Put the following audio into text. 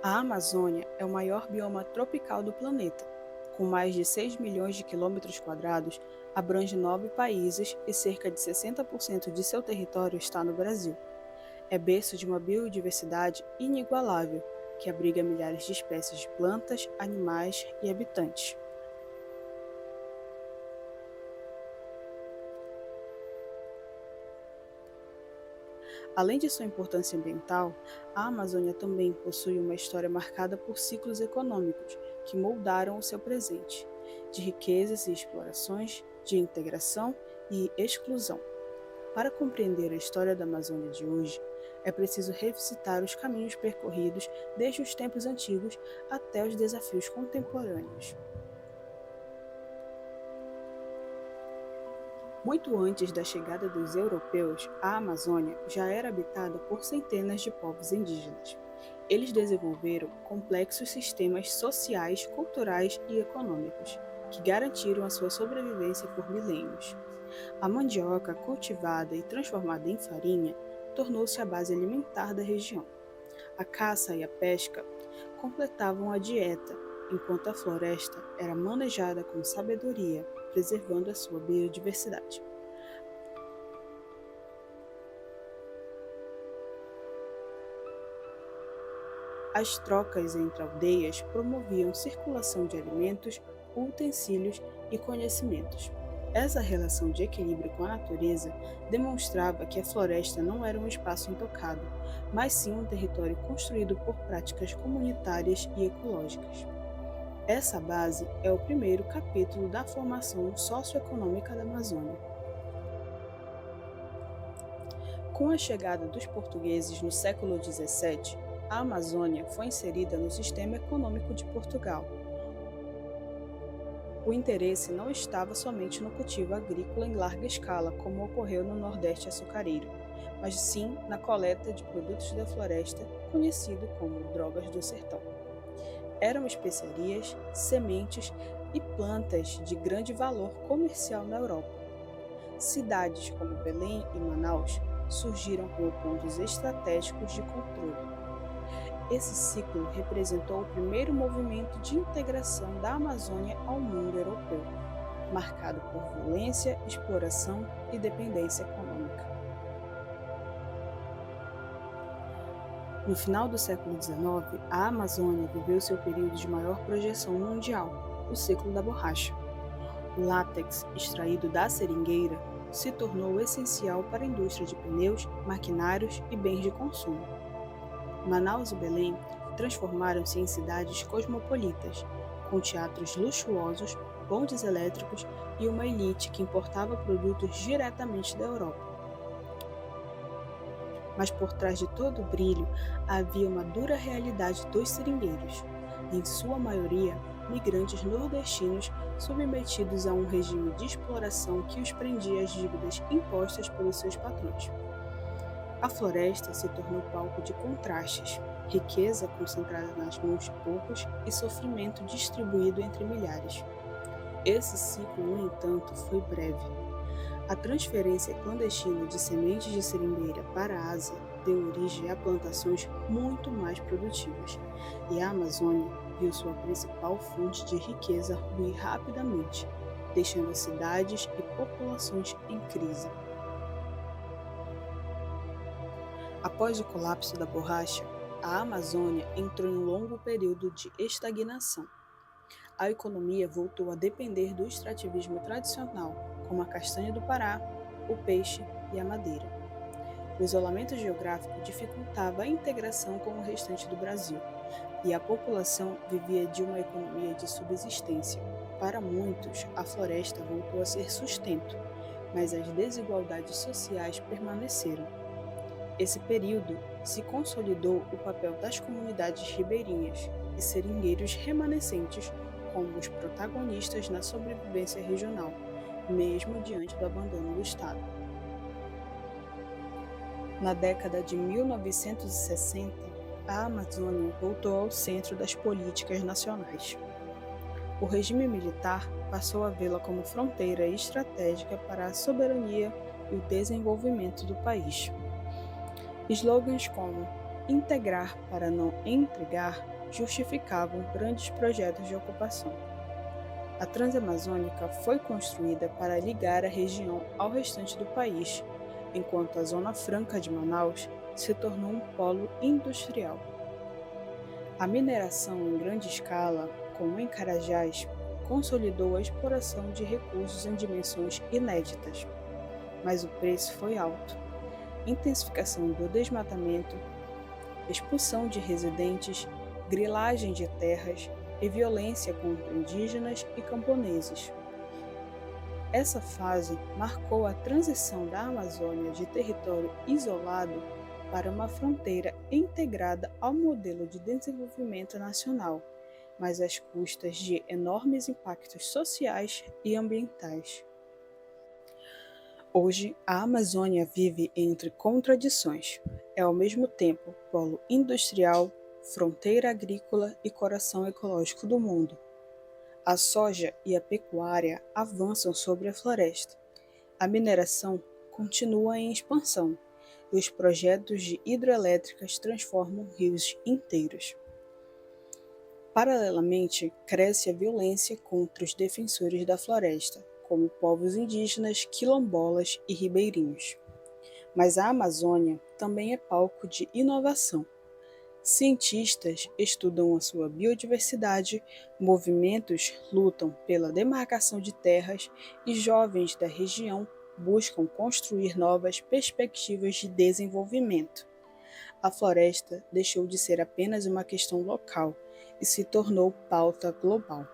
A Amazônia é o maior bioma tropical do planeta. Com mais de 6 milhões de quilômetros quadrados, abrange 9 países e cerca de 60% de seu território está no Brasil. É berço de uma biodiversidade inigualável, que abriga milhares de espécies de plantas, animais e habitantes. Além de sua importância ambiental, a Amazônia também possui uma história marcada por ciclos econômicos que moldaram o seu presente, de riquezas e explorações, de integração e exclusão. Para compreender a história da Amazônia de hoje, é preciso revisitar os caminhos percorridos desde os tempos antigos até os desafios contemporâneos. Muito antes da chegada dos europeus, a Amazônia já era habitada por centenas de povos indígenas. Eles desenvolveram complexos sistemas sociais, culturais e econômicos, que garantiram a sua sobrevivência por milênios. A mandioca, cultivada e transformada em farinha, tornou-se a base alimentar da região. A caça e a pesca completavam a dieta, enquanto a floresta era manejada com sabedoria, preservando a sua biodiversidade. As trocas entre aldeias promoviam circulação de alimentos, utensílios e conhecimentos. Essa relação de equilíbrio com a natureza demonstrava que a floresta não era um espaço intocado, mas sim um território construído por práticas comunitárias e ecológicas. Essa base é o primeiro capítulo da formação socioeconômica da Amazônia. Com a chegada dos portugueses no século XVII, a Amazônia foi inserida no sistema econômico de Portugal. O interesse não estava somente no cultivo agrícola em larga escala, como ocorreu no Nordeste açucareiro, mas sim na coleta de produtos da floresta, conhecido como drogas do sertão. Eram especiarias, sementes e plantas de grande valor comercial na Europa. Cidades como Belém e Manaus surgiram como pontos estratégicos de controle. Esse ciclo representou o primeiro movimento de integração da Amazônia ao mundo europeu, marcado por violência, exploração e dependência econômica. No final do século XIX, a Amazônia viveu seu período de maior projeção mundial, o ciclo da borracha. O látex, extraído da seringueira, se tornou essencial para a indústria de pneus, maquinários e bens de consumo. Manaus e Belém transformaram-se em cidades cosmopolitas, com teatros luxuosos, bondes elétricos e uma elite que importava produtos diretamente da Europa. Mas por trás de todo o brilho havia uma dura realidade dos seringueiros, em sua maioria migrantes nordestinos submetidos a um regime de exploração que os prendia às dívidas impostas pelos seus patrões. A floresta se tornou palco de contrastes, riqueza concentrada nas mãos de poucos e sofrimento distribuído entre milhares. Esse ciclo, no entanto, foi breve. A transferência clandestina de sementes de seringueira para a Ásia deu origem a plantações muito mais produtivas, e a Amazônia viu sua principal fonte de riqueza ruir rapidamente, deixando cidades e populações em crise. Após o colapso da borracha, a Amazônia entrou em um longo período de estagnação. A economia voltou a depender do extrativismo tradicional, como a castanha do Pará, o peixe e a madeira. O isolamento geográfico dificultava a integração com o restante do Brasil, e a população vivia de uma economia de subsistência. Para muitos, a floresta voltou a ser sustento, mas as desigualdades sociais permaneceram. Esse período se consolidou o papel das comunidades ribeirinhas e seringueiros remanescentes como os protagonistas na sobrevivência regional, mesmo diante do abandono do Estado. Na década de 1960, a Amazônia voltou ao centro das políticas nacionais. O regime militar passou a vê-la como fronteira estratégica para a soberania e o desenvolvimento do país. Slogans como integrar para não entregar justificavam grandes projetos de ocupação. A Transamazônica foi construída para ligar a região ao restante do país, enquanto a Zona Franca de Manaus se tornou um polo industrial. A mineração em grande escala, como em Carajás, consolidou a exploração de recursos em dimensões inéditas, mas o preço foi alto. Intensificação do desmatamento, expulsão de residentes, grilagem de terras e violência contra indígenas e camponeses. Essa fase marcou a transição da Amazônia de território isolado para uma fronteira integrada ao modelo de desenvolvimento nacional, mas às custas de enormes impactos sociais e ambientais. Hoje, a Amazônia vive entre contradições. É ao mesmo tempo polo industrial, fronteira agrícola e coração ecológico do mundo. A soja e a pecuária avançam sobre a floresta. A mineração continua em expansão e os projetos de hidrelétricas transformam rios inteiros. Paralelamente, cresce a violência contra os defensores da floresta, como povos indígenas, quilombolas e ribeirinhos. Mas a Amazônia também é palco de inovação. Cientistas estudam a sua biodiversidade, movimentos lutam pela demarcação de terras e jovens da região buscam construir novas perspectivas de desenvolvimento. A floresta deixou de ser apenas uma questão local e se tornou pauta global.